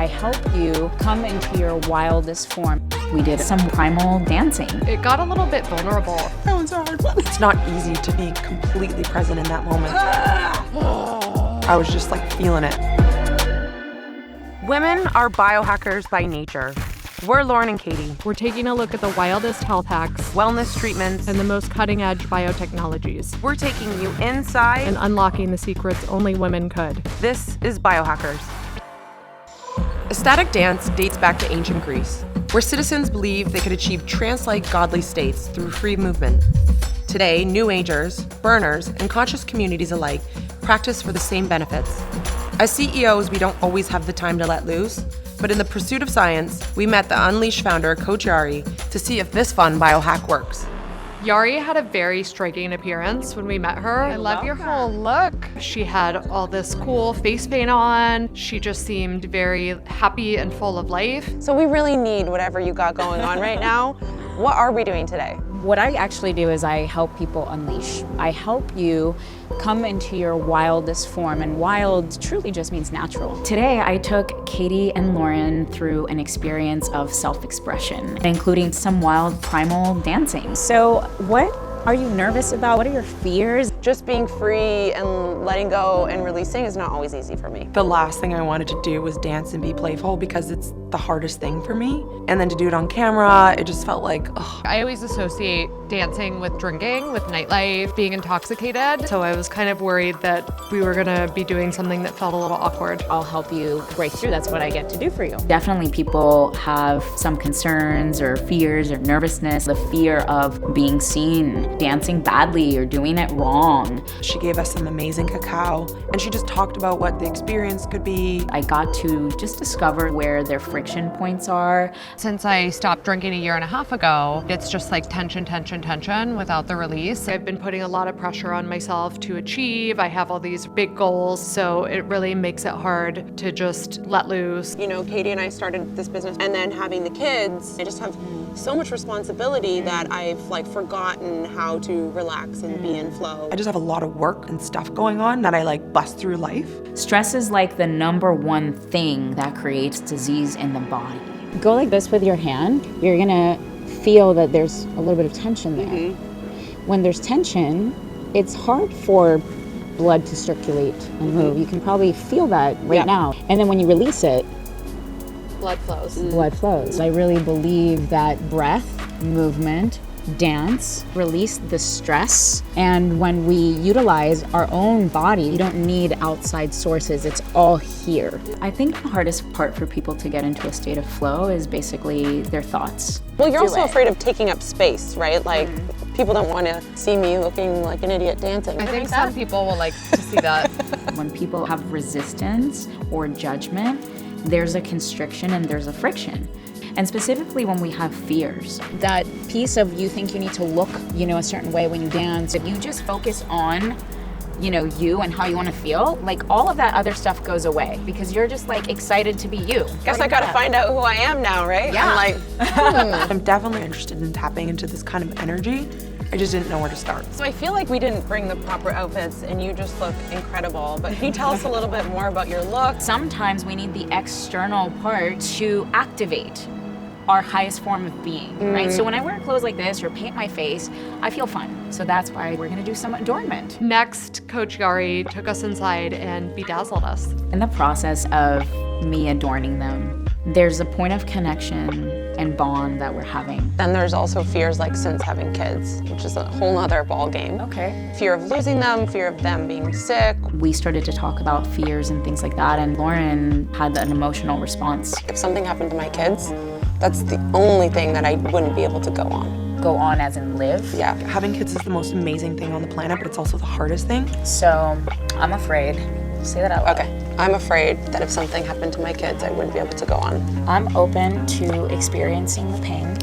I help you come into your wildest form. We did some primal dancing. It got a little bit vulnerable. That one's a hard one. It's not easy to be completely present in that moment. I was just like feeling it. Women are biohackers by nature. We're Lauren and Katie. We're taking a look at the wildest health hacks, Wellness treatments, and the most cutting-edge biotechnologies. we're taking you inside. And unlocking the secrets only women could. This is Biohack-HERS. Ecstatic dance dates back to ancient Greece, where citizens believed they could achieve trance-like godly states through free movement. Today, new agers, burners, and conscious communities alike practice for the same benefits. As CEOs, we don't always have the time to let loose, but in the pursuit of science, we met the Unleashed founder, Coach Yari, to see if this fun biohack works. Yari had a very striking appearance when we met her. I love your whole look. She had all this cool face paint on. She just seemed very happy and full of life. So we really need whatever you got going on right now. What are we doing today? What I actually do is I help people unleash. I help you come into your wildest form, and wild truly just means natural. Today, I took Katie and Lauren through an experience of self-expression, including some wild primal dancing. So what are you nervous about? What are your fears? Just being free and letting go and releasing is not always easy for me. The last thing I wanted to do was dance and be playful because it's the hardest thing for me. And then to do it on camera, it just felt like, ugh. I always associate dancing with drinking, with nightlife, being intoxicated. So I was kind of worried that we were gonna be doing something that felt a little awkward. I'll help you break through. That's what I get to do for you. Definitely people have some concerns or fears or nervousness, the fear of being seen dancing badly or doing it wrong. She gave us some amazing cacao, and she just talked about what the experience could be. I got to just discover where their friction points are. Since I stopped drinking a year and a half ago, it's just like tension, tension, tension without the release. I've been putting a lot of pressure on myself to achieve. I have all these big goals, so it really makes it hard to just let loose. You know, Katie and I started this business, and then having the kids, I just have so much responsibility that I've like forgotten how to relax and be in flow. I just have a lot of work and stuff going on that I like bust through life. Stress is like the #1 thing that creates disease in the body. Go like this with your hand. You're gonna feel that there's a little bit of tension there. When there's tension, it's hard for blood to circulate and move. You can probably feel that right now. And then when you release it, Blood flows. blood flows. I really believe that breath, movement, dance, release the stress. And when we utilize our own body, you don't need outside sources. It's all here. I think the hardest part for people to get into a state of flow is basically their thoughts. Well, you're also afraid of taking up space, right? Like, people don't want to see me looking like an idiot dancing. I think some people will like to see that. When people have resistance or judgment, there's a constriction and there's a friction. And specifically when we have fears, that piece of you think you need to look, a certain way when you dance, if you just focus on, you and how you want to feel, like all of that other stuff goes away because you're just like excited to be you. Guess I gotta find out who I am now, right? Yeah. I'm like, I'm definitely interested in tapping into this kind of energy. I just didn't know where to start. So I feel like we didn't bring the proper outfits and you just look incredible. But can you tell us a little bit more about your look? Sometimes we need the external part to activate our highest form of being, right? So when I wear clothes like this or paint my face, I feel fun. So that's why we're gonna do some adornment. Next, Coach Yari took us inside and bedazzled us. In the process of me adorning them, there's a point of connection and bond that we're having. Then there's also fears like since having kids, which is a whole nother ball game. Okay. Fear of losing them, fear of them being sick. We started to talk about fears and things like that, and Lauren had an emotional response. If something happened to my kids, that's the only thing that I wouldn't be able to go on. Go on as in live. Yeah. Having kids is the most amazing thing on the planet, but it's also the hardest thing. So I'm afraid. Say that out loud. Okay. I'm afraid that if something happened to my kids, I wouldn't be able to go on. I'm open to experiencing the pain.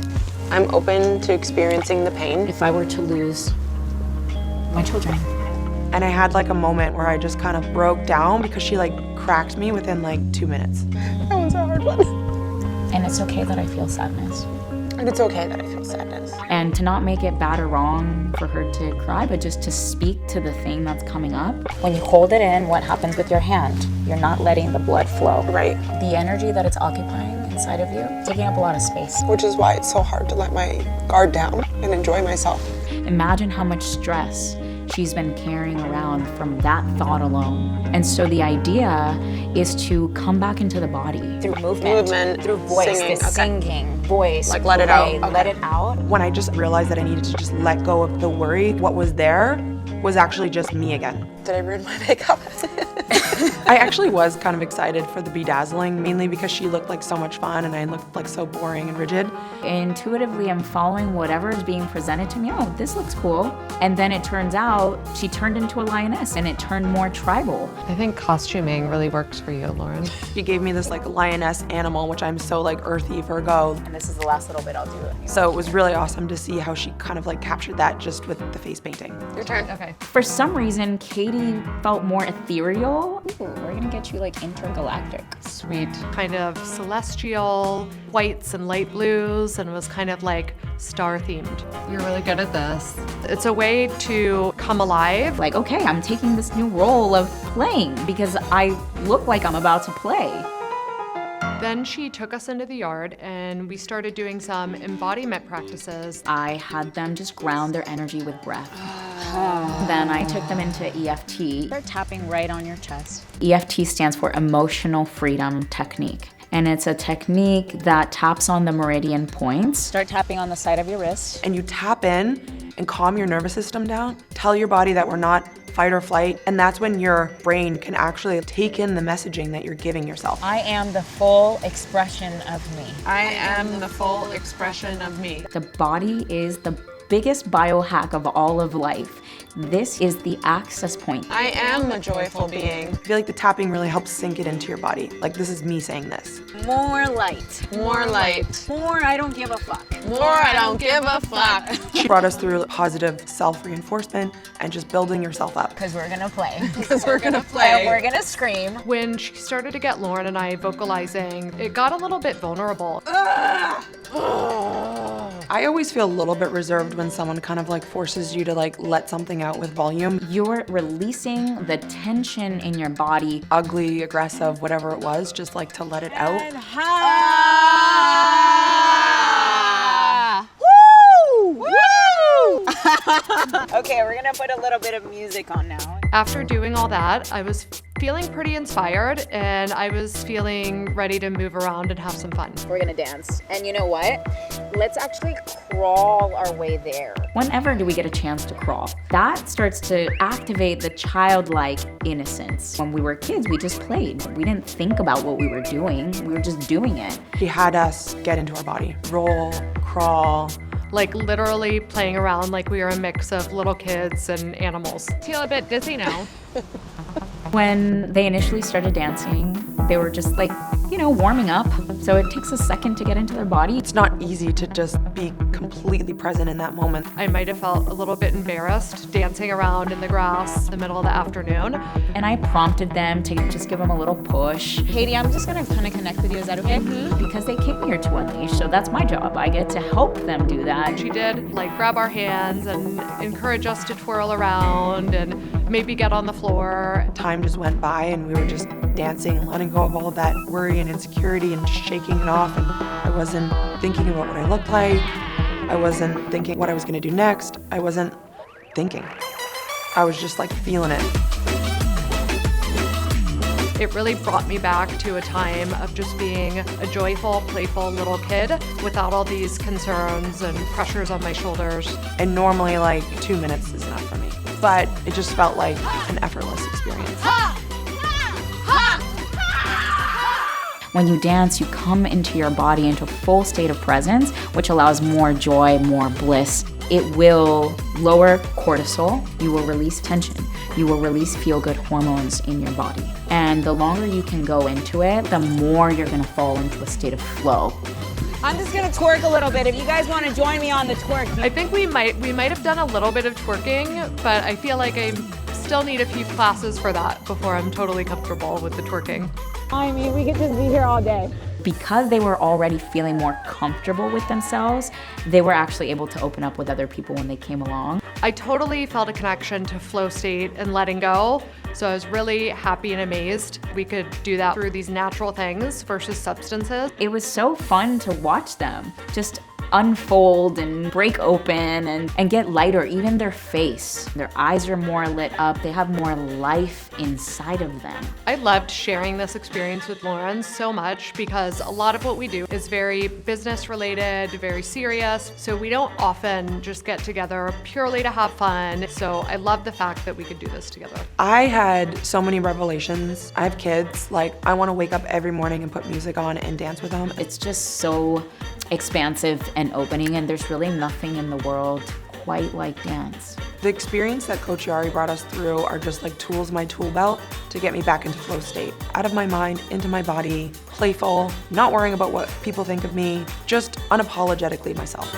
I'm open to experiencing the pain. If I were to lose my children. And I had like a moment where I just kind of broke down because she like cracked me within like 2 minutes. That was a hard one. And it's okay that I feel sadness. And it's okay that I feel sadness. And to not make it bad or wrong for her to cry, but just to speak to the thing that's coming up. When you hold it in, what happens with your hand? You're not letting the blood flow. Right. The energy that it's occupying inside of you, taking up a lot of space. Which is why it's so hard to let my guard down and enjoy myself. Imagine how much stress she's been carrying around from that thought alone. And so the idea is to come back into the body. Through movement, through voice, singing, the singing, voice, like let it out. play, Okay. let it out. When I just realized that I needed to just let go of the worry, what was there was actually just me again. Did I ruin my makeup? I actually was kind of excited for the bedazzling, mainly because she looked like so much fun and I looked like so boring and rigid. Intuitively, I'm following whatever is being presented to me. Oh, this looks cool. And then it turns out she turned into a lioness and it turned more tribal. I think costuming really works for you, Lauren. She gave me this like lioness animal, which I'm so like earthy Virgo. And this is the last little bit I'll do. So it was really awesome to see how she kind of like captured that just with the face painting. Your turn. Okay. For some reason, Katie felt more ethereal. Ooh, we're gonna get you like intergalactic. Sweet. Kind of celestial whites and light blues, and was kind of like star themed. You're really good at this. It's a way to come alive. Like, okay, I'm taking this new role of playing because I look like I'm about to play. Then she took us into the yard and we started doing some embodiment practices. I had them just ground their energy with breath. Then I took them into EFT. Start tapping right on your chest. EFT stands for Emotional Freedom Technique. And it's a technique that taps on the meridian points. Start tapping on the side of your wrist. And you tap in and calm your nervous system down. Tell your body that we're not fight or flight. And that's when your brain can actually take in the messaging that you're giving yourself. I am the full expression of me. I am the full expression of me. The body is the biggest biohack of all of life. This is the access point. I am a joyful being. I feel like the tapping really helps sink it into your body. Like this is me saying this. More light. More light. More I don't give a fuck. More I don't give a fuck. She brought us through positive self-reinforcement and just building yourself up. Because we're gonna play. Because we're gonna play. We're gonna scream. When she started to get Lauren and I vocalizing, it got a little bit vulnerable. I always feel a little bit reserved when someone kind of like forces you to like let something out with volume. You're releasing the tension in your body. Ugly, aggressive, whatever it was, just like to let it out. Okay, we're gonna put a little bit of music on now. After doing all that, I was feeling pretty inspired and I was feeling ready to move around and have some fun. We're gonna dance. And you know what? Let's actually crawl our way there. Whenever do we get a chance to crawl? That starts to activate the childlike innocence. When we were kids, we just played. We didn't think about what we were doing. We were just doing it. She had us get into our body. Roll, crawl. Like literally playing around like we were a mix of little kids and animals. I feel a bit dizzy now. When they initially started dancing, they were just like, you know, warming up. So it takes a second to get into their body. It's not easy to just be completely present in that moment. I might have felt a little bit embarrassed dancing around in the grass in the middle of the afternoon. And I prompted them to just give them a little push. Katie, I'm just gonna kind of connect with you. Is that okay? Because they came here to unleash, so that's my job. I get to help them do that. She did like grab our hands and encourage us to twirl around and maybe get on the floor. Time just went by and we were just dancing and letting go of all of that worry and insecurity and just shaking it off. And I wasn't thinking about what I looked like. I wasn't thinking what I was gonna do next. I wasn't thinking. I was just like feeling it. It really brought me back to a time of just being a joyful, playful little kid without all these concerns and pressures on my shoulders. And normally like 2 minutes is enough for me. But it just felt like an effortless experience. When you dance, you come into your body into a full state of presence, which allows more joy, more bliss. It will lower cortisol, you will release tension, you will release feel-good hormones in your body. And the longer you can go into it, the more you're gonna fall into a state of flow. I'm just gonna twerk a little bit. If you guys wanna join me on the twerk. I think we might have done a little bit of twerking, but I feel like I still need a few classes for that before I'm totally comfortable with the twerking. I mean, we could just be here all day. Because they were already feeling more comfortable with themselves, they were actually able to open up with other people when they came along. I totally felt a connection to flow state and letting go. So I was really happy and amazed we could do that through these natural things versus substances. It was so fun to watch them just unfold and break open and get lighter. Even their face, their eyes are more lit up. They have more life inside of them. I loved sharing this experience with Lauren so much because a lot of what we do is very business related, very serious. So we don't often just get together purely to have fun. So I love the fact that we could do this together. I had so many revelations. I have kids, like I want to wake up every morning and put music on and dance with them. It's just so expansive and opening, and there's really nothing in the world quite like dance. The experience that Coach Yari brought us through are just like tools in my tool belt to get me back into flow state. Out of my mind, into my body, playful, not worrying about what people think of me, just unapologetically myself.